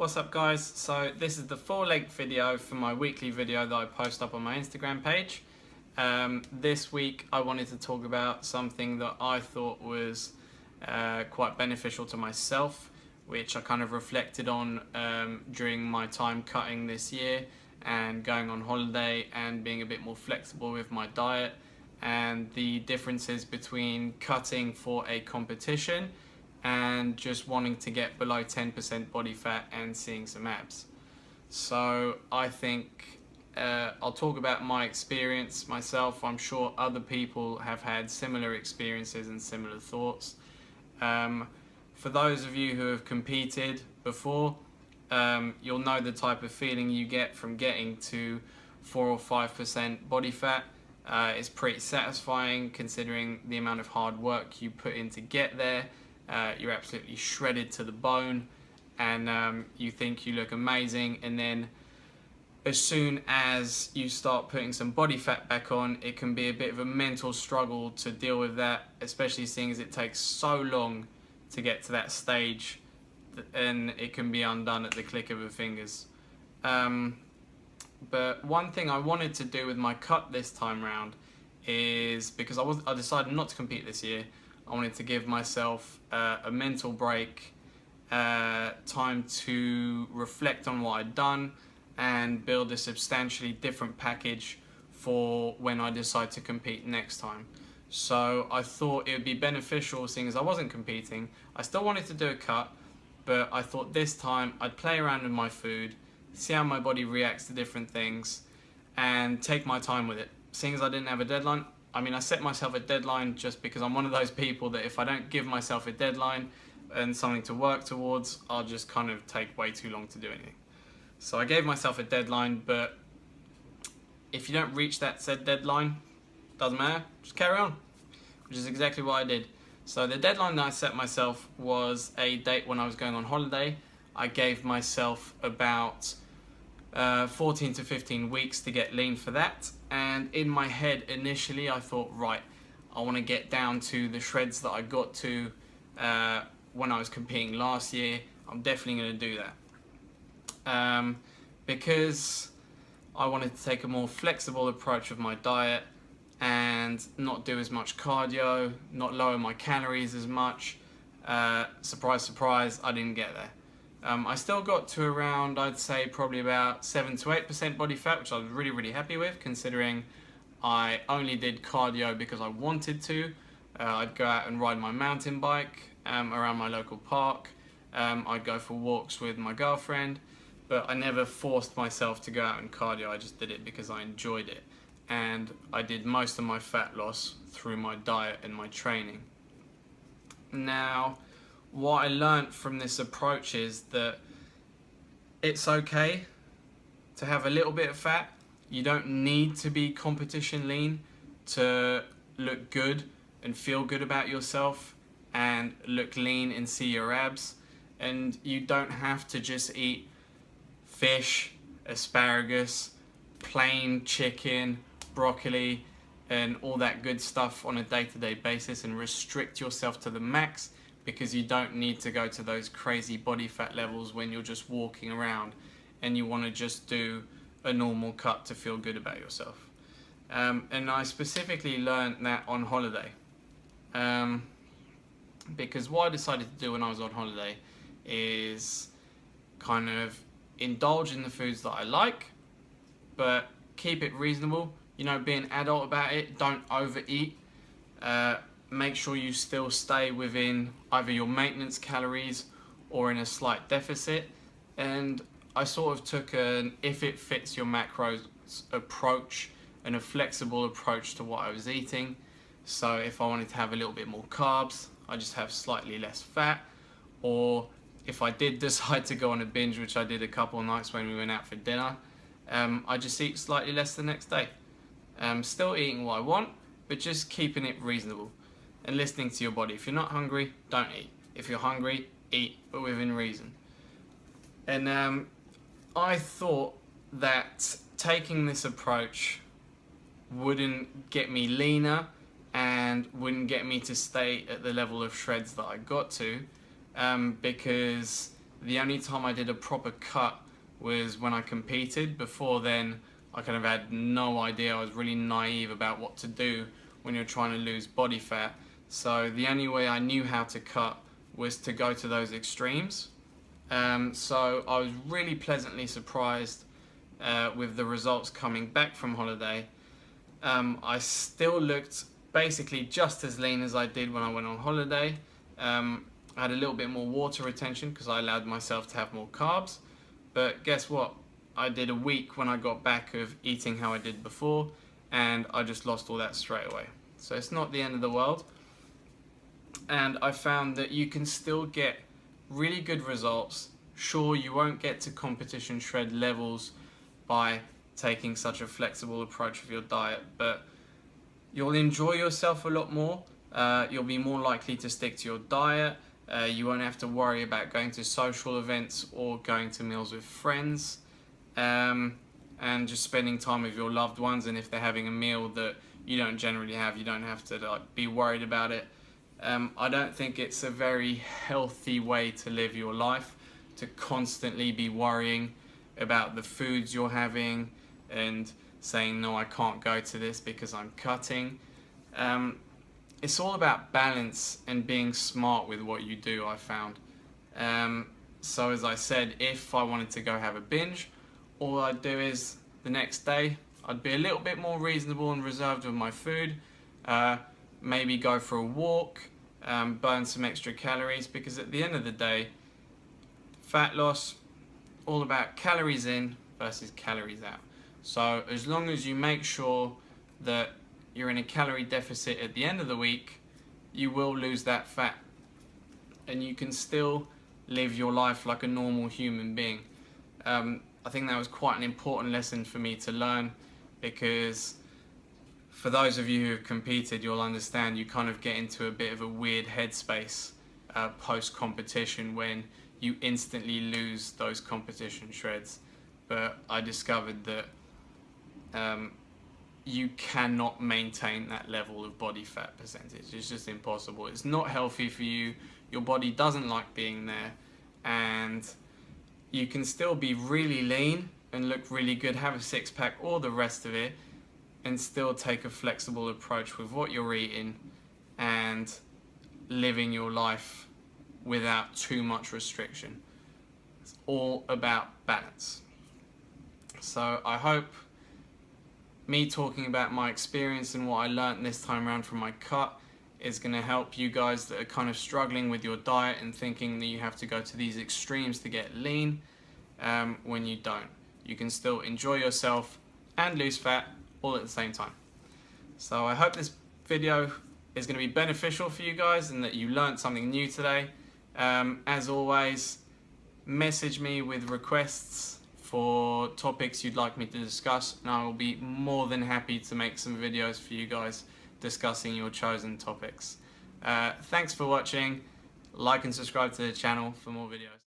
What's up guys? So this is the full-length video for my weekly video that I post up on my Instagram page. This week I wanted to talk about something that I thought was quite beneficial to myself, which I kind of reflected on during my time cutting this year and going on holiday and being a bit more flexible with my diet, and the differences between cutting for a competition and just wanting to get below 10% body fat and seeing some abs. So I think I'll talk about my experience myself. I'm sure other people have had similar experiences and similar thoughts. For those of you who have competed before, you'll know the type of feeling you get from getting to 4 or 5% body fat. It's pretty satisfying considering the amount of hard work you put in to get there. You're absolutely shredded to the bone, and you think you look amazing, and then as soon as you start putting some body fat back on, it can be a bit of a mental struggle to deal with that, especially seeing as it takes so long to get to that stage, and it can be undone at the click of a fingers. But one thing I wanted to do with my cut this time round is, because I decided not to compete this year, I wanted to give myself a mental break, time to reflect on what I'd done and build a substantially different package for when I decide to compete next time. So I thought it would be beneficial, seeing as I wasn't competing. I still wanted to do a cut, but I thought this time I'd play around with my food, see how my body reacts to different things, and take my time with it. Seeing as I didn't have a deadline, I set myself a deadline just because I'm one of those people that if I don't give myself a deadline and something to work towards, I'll just kind of take way too long to do anything. So I gave myself a deadline, but if you don't reach that said deadline, doesn't matter, just carry on, which is exactly what I did. So the deadline that I set myself was a date when I was going on holiday. I gave myself about 14 to 15 weeks to get lean for that, and in my head initially I thought, right, I want to get down to the shreds that I got to when I was competing last year. I'm definitely going to do that because I wanted to take a more flexible approach with my diet and not do as much cardio, not lower my calories as much. Surprise, surprise, I didn't get there. I still got to around, I'd say probably about 7 to 8% body fat, which I was really, really happy with, considering I only did cardio because I wanted to. I'd go out and ride my mountain bike around my local park. I'd go for walks with my girlfriend, but I never forced myself to go out and cardio. I just did it because I enjoyed it. And I did most of my fat loss through my diet and my training. Now, what I learned from this approach is that it's okay to have a little bit of fat. You don't need to be competition lean to look good and feel good about yourself and look lean and see your abs. And you don't have to just eat fish, asparagus, plain chicken, broccoli and all that good stuff on a day-to-day basis and restrict yourself to the max, because you don't need to go to those crazy body fat levels when you're just walking around and you want to just do a normal cut to feel good about yourself. And I specifically learned that on holiday, because what I decided to do when I was on holiday is kind of indulge in the foods that I like, but keep it reasonable. Be an adult about it, don't overeat. Make sure you still stay within either your maintenance calories or in a slight deficit. And I sort of took an if it fits your macros approach and a flexible approach to what I was eating. So if I wanted to have a little bit more carbs, I just have slightly less fat. Or if I did decide to go on a binge, which I did a couple of nights when we went out for dinner, I just eat slightly less the next day. Still eating what I want, but just keeping it reasonable and listening to your body. If you're not hungry, don't eat. If you're hungry, eat, but within reason. And I thought that taking this approach wouldn't get me leaner and wouldn't get me to stay at the level of shreds that I got to, because The only time I did a proper cut was when I competed. Before then, I kind of had no idea. I was really naive about what to do when you're trying to lose body fat. So the only way I knew how to cut was to go to those extremes. So I was really pleasantly surprised with the results coming back from holiday. I still looked basically just as lean as I did when I went on holiday. I had a little bit more water retention because I allowed myself to have more carbs. But guess what? I did a week when I got back of eating how I did before, and I just lost all that straight away. So it's not the end of the world. And I found that you can still get really good results. Sure, you won't get to competition shred levels by taking such a flexible approach with your diet, but you'll enjoy yourself a lot more. You'll be more likely to stick to your diet. You won't have to worry about going to social events or going to meals with friends, and just spending time with your loved ones. And if they're having a meal that you don't generally have, you don't have to be worried about it. I don't think it's a very healthy way to live your life, to constantly be worrying about the foods you're having and saying, no, I can't go to this because I'm cutting. It's all about balance and being smart with what you do, I found. So as I said, if I wanted to go have a binge, all I'd do is the next day, I'd be a little bit more reasonable and reserved with my food. Maybe go for a walk, burn some extra calories, because at the end of the day, fat loss, all about calories in versus calories out. So as long as you make sure that you're in a calorie deficit at the end of the week, you will lose that fat and you can still live your life like a normal human being. I think that was quite an important lesson for me to learn, because for those of you who have competed, you'll understand you kind of get into a bit of a weird headspace post-competition when you instantly lose those competition shreds. But I discovered that you cannot maintain that level of body fat percentage. It's just impossible. It's not healthy for you. Your body doesn't like being there, and you can still be really lean and look really good, have a six-pack, all the rest of it, and still take a flexible approach with what you're eating and living your life without too much restriction. It's all about balance. So I hope me talking about my experience and what I learned this time around from my cut is going to help you guys that are kind of struggling with your diet and thinking that you have to go to these extremes to get lean, when you don't. You can still enjoy yourself and lose fat all at the same time. So I hope this video is going to be beneficial for you guys and that you learned something new today. As always, message me with requests for topics you'd like me to discuss, and I will be more than happy to make some videos for you guys discussing your chosen topics. Thanks for watching. Like and subscribe to the channel for more videos.